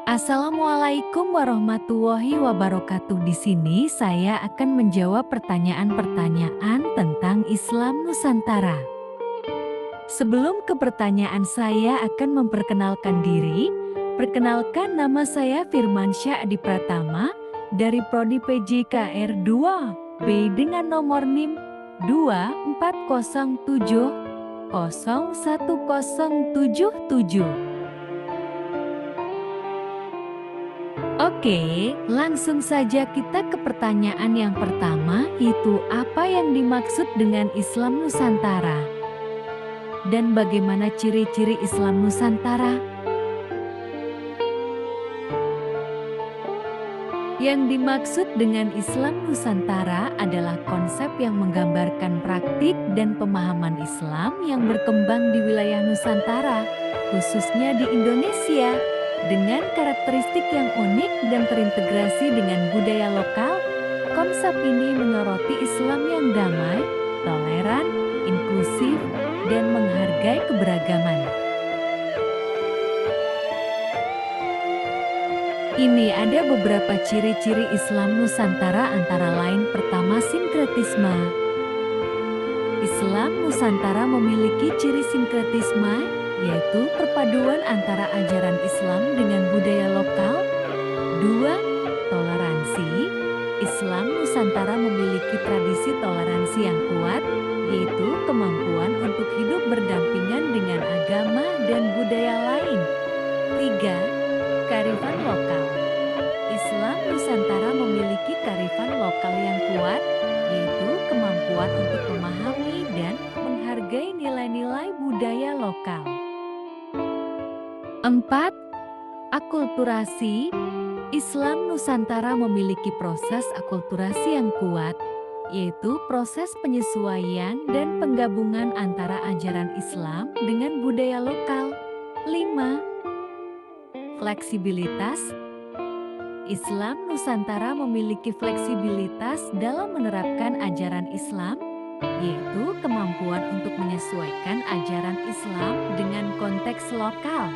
Assalamualaikum warahmatullahi wabarakatuh. Di sini saya akan menjawab pertanyaan-pertanyaan tentang Islam Nusantara. Sebelum ke pertanyaan, saya akan memperkenalkan diri. Perkenalkan, nama saya Firmansyah Adi Pratama dari Prodi PJKR 2B dengan nomor NIM 2407010077. Oke, langsung saja kita ke pertanyaan yang pertama, yaitu apa yang dimaksud dengan Islam Nusantara? Dan bagaimana ciri-ciri Islam Nusantara? Yang dimaksud dengan Islam Nusantara adalah konsep yang menggambarkan praktik dan pemahaman Islam yang berkembang di wilayah Nusantara, khususnya di Indonesia, dengan karakteristik yang unik dan terintegrasi dengan budaya lokal. Konsep ini menyoroti Islam yang damai, toleran, inklusif, dan menghargai keberagaman. Ini ada beberapa ciri-ciri Islam Nusantara, antara lain pertama, sinkretisme. Islam Nusantara memiliki ciri sinkretisme, yaitu perpaduan antara ajaran Islam dengan budaya lokal. 2. Toleransi. Islam Nusantara memiliki tradisi toleransi yang kuat, yaitu kemampuan untuk hidup berdampingan dengan agama dan budaya lain. 3. Kearifan lokal. Islam Nusantara memiliki kearifan lokal yang kuat, yaitu kemampuan untuk memahami dan menghargai nilai-nilai budaya lokal. 4. Akulturasi. Islam Nusantara memiliki proses akulturasi yang kuat, yaitu proses penyesuaian dan penggabungan antara ajaran Islam dengan budaya lokal. 5. Fleksibilitas. Islam Nusantara memiliki fleksibilitas dalam menerapkan ajaran Islam, yaitu kemampuan untuk menyesuaikan ajaran Islam dengan konteks lokal.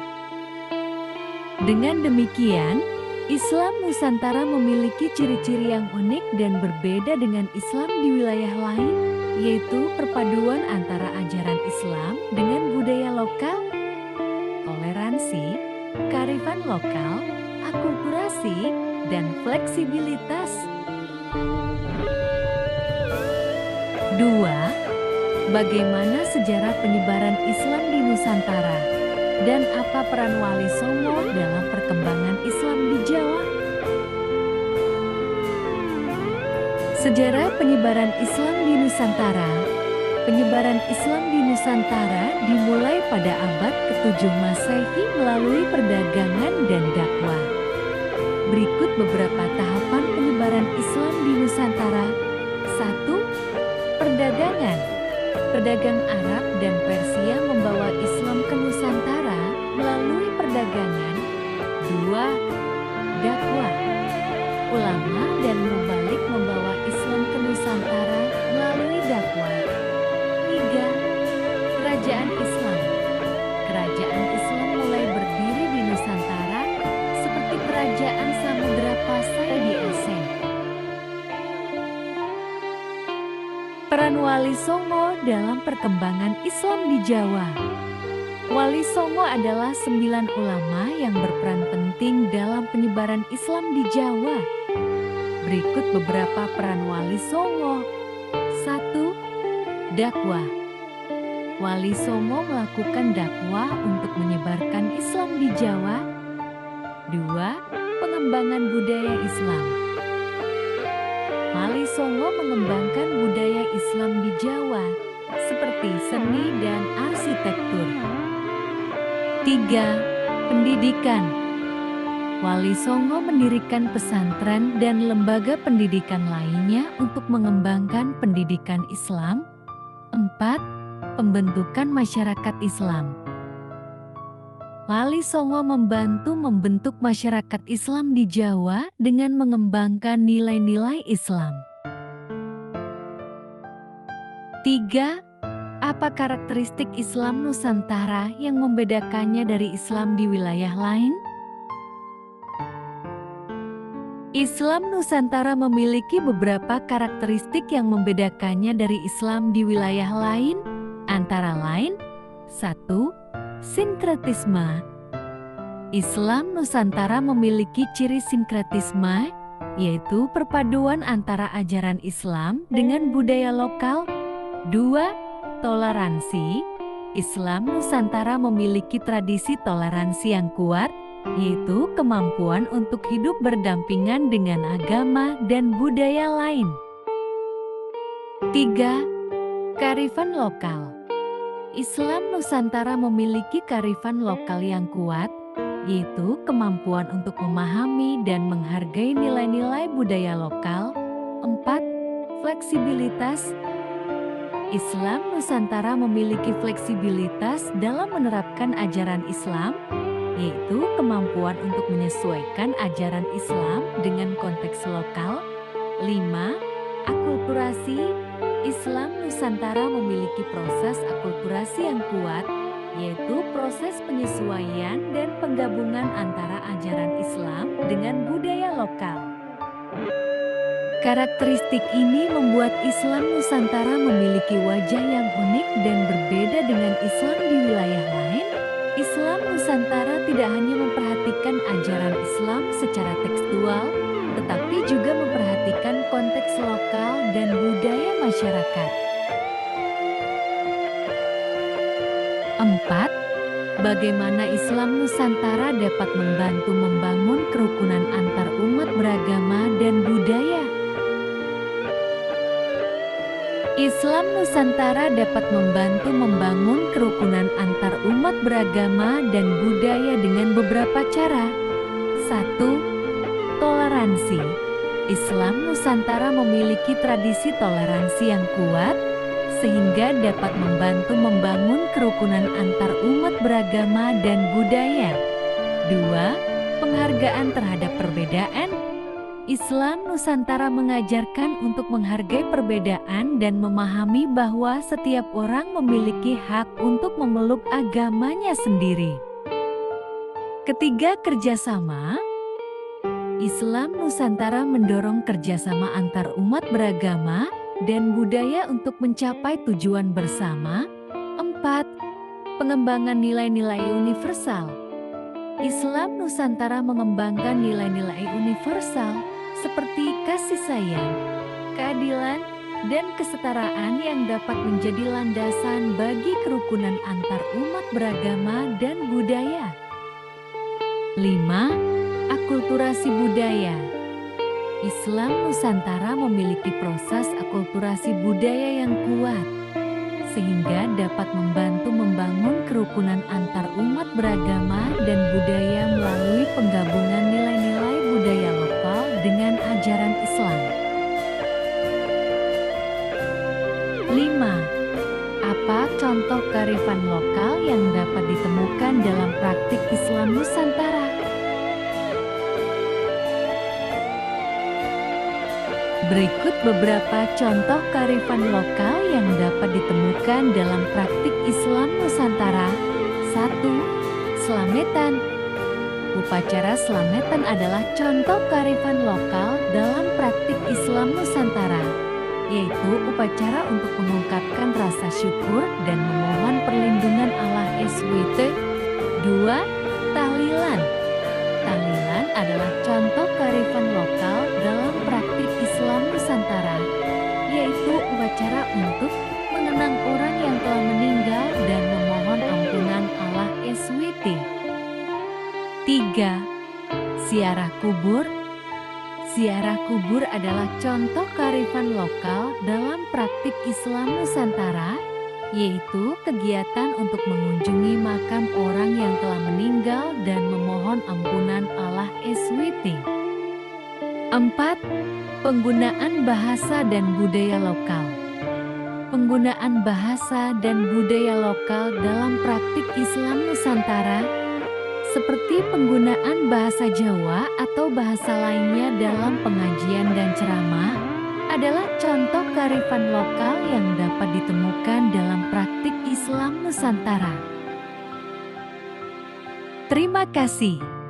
Dengan demikian, Islam Nusantara memiliki ciri-ciri yang unik dan berbeda dengan Islam di wilayah lain, yaitu perpaduan antara ajaran Islam dengan budaya lokal, toleransi, kearifan lokal, akulturasi, dan fleksibilitas. 2. Bagaimana sejarah penyebaran Islam di Nusantara? Dan apa peran Wali Songo dalam perkembangan Islam di Jawa? Sejarah penyebaran Islam di Nusantara. Penyebaran Islam di Nusantara dimulai pada abad ke-7 Masehi melalui perdagangan dan dakwah. Berikut beberapa tahapan penyebaran Islam di Nusantara. 1. Perdagangan. Pedagang Arab dan Persia membawa Islam ke Nusantara melalui perdagangan. 2. Dakwah. Ulama dan mubalik membawa Islam ke Nusantara melalui dakwah. 3. Kerajaan Islam. Kerajaan Islam mulai berdiri di Nusantara, seperti Kerajaan Samudra Pasai di Aceh. Peran Wali Songo dalam perkembangan Islam di Jawa. Wali Songo adalah 9 ulama yang berperan penting dalam penyebaran Islam di Jawa. Berikut beberapa peran Wali Songo. 1. Dakwah. Wali Songo melakukan dakwah untuk menyebarkan Islam di Jawa. 2. Pengembangan budaya Islam. Wali Songo mengembangkan budaya Islam di Jawa, seperti seni dan arsitektur. 3. Pendidikan. Wali Songo mendirikan pesantren dan lembaga pendidikan lainnya untuk mengembangkan pendidikan Islam. 4. Pembentukan masyarakat Islam. Wali Songo membantu membentuk masyarakat Islam di Jawa dengan mengembangkan nilai-nilai Islam. 3. Apa karakteristik Islam Nusantara yang membedakannya dari Islam di wilayah lain? Islam Nusantara memiliki beberapa karakteristik yang membedakannya dari Islam di wilayah lain, antara lain 1. Sinkretisme. Islam Nusantara memiliki ciri sinkretisme, yaitu perpaduan antara ajaran Islam dengan budaya lokal. 2. Toleransi. Islam Nusantara memiliki tradisi toleransi yang kuat, yaitu kemampuan untuk hidup berdampingan dengan agama dan budaya lain. 3. Kearifan lokal. Islam Nusantara memiliki kearifan lokal yang kuat, yaitu kemampuan untuk memahami dan menghargai nilai-nilai budaya lokal. 4. Fleksibilitas. Islam Nusantara memiliki fleksibilitas dalam menerapkan ajaran Islam, yaitu kemampuan untuk menyesuaikan ajaran Islam dengan konteks lokal. 5. Akulturasi. Islam Nusantara memiliki proses akulturasi yang kuat, yaitu proses penyesuaian dan penggabungan antara ajaran Islam dengan budaya lokal. Karakteristik ini membuat Islam Nusantara memiliki wajah yang unik dan berbeda dengan Islam di wilayah lain. Islam Nusantara tidak hanya memperhatikan ajaran Islam secara tekstual, tetapi juga memperhatikan konteks lokal dan budaya masyarakat. 4. Bagaimana Islam Nusantara dapat membantu membangun kerukunan antar umat beragama dan budaya? Islam Nusantara dapat membantu membangun kerukunan antar umat beragama dan budaya dengan beberapa cara. 1. Toleransi. Islam Nusantara memiliki tradisi toleransi yang kuat, sehingga dapat membantu membangun kerukunan antar umat beragama dan budaya. 2. Penghargaan terhadap perbedaan. Islam Nusantara mengajarkan untuk menghargai perbedaan dan memahami bahwa setiap orang memiliki hak untuk memeluk agamanya sendiri. Ketiga, kerjasama. Islam Nusantara mendorong kerjasama antar umat beragama dan budaya untuk mencapai tujuan bersama. 4. Pengembangan nilai-nilai universal. Islam Nusantara mengembangkan nilai-nilai universal seperti kasih sayang, keadilan, dan kesetaraan yang dapat menjadi landasan bagi kerukunan antar umat beragama dan budaya. 5. Akulturasi budaya. Islam Nusantara memiliki proses akulturasi budaya yang kuat, sehingga dapat membantu membangun kerukunan antar umat beragama dan budaya melalui penggabungan nilai-nilai budaya lokal dengan ajaran Islam. 5. Apa contoh kearifan lokal yang dapat ditemukan dalam praktik Islam Nusantara? Berikut beberapa contoh kearifan lokal yang dapat ditemukan dalam praktik Islam Nusantara. 1. Slametan. Upacara slametan adalah contoh kearifan lokal dalam praktik Islam Nusantara, yaitu upacara untuk mengungkapkan rasa syukur dan memohon perlindungan Allah SWT. 2. Tahlilan. Tahlilan adalah contoh kearifan lokal dalam praktik Islam Nusantara, yaitu upacara untuk mengenang orang yang telah meninggal dan memohon ampunan Allah SWT. 3. Ziarah kubur. Ziarah kubur adalah contoh kearifan lokal dalam praktik Islam Nusantara, yaitu kegiatan untuk mengunjungi makam orang yang telah meninggal dan memohon ampunan Allah SWT. 4. Penggunaan bahasa dan budaya lokal. Penggunaan bahasa dan budaya lokal dalam praktik Islam Nusantara, seperti penggunaan bahasa Jawa atau bahasa lainnya dalam pengajian dan ceramah, adalah contoh kearifan lokal yang dapat ditemukan dalam praktik Islam Nusantara. Terima kasih.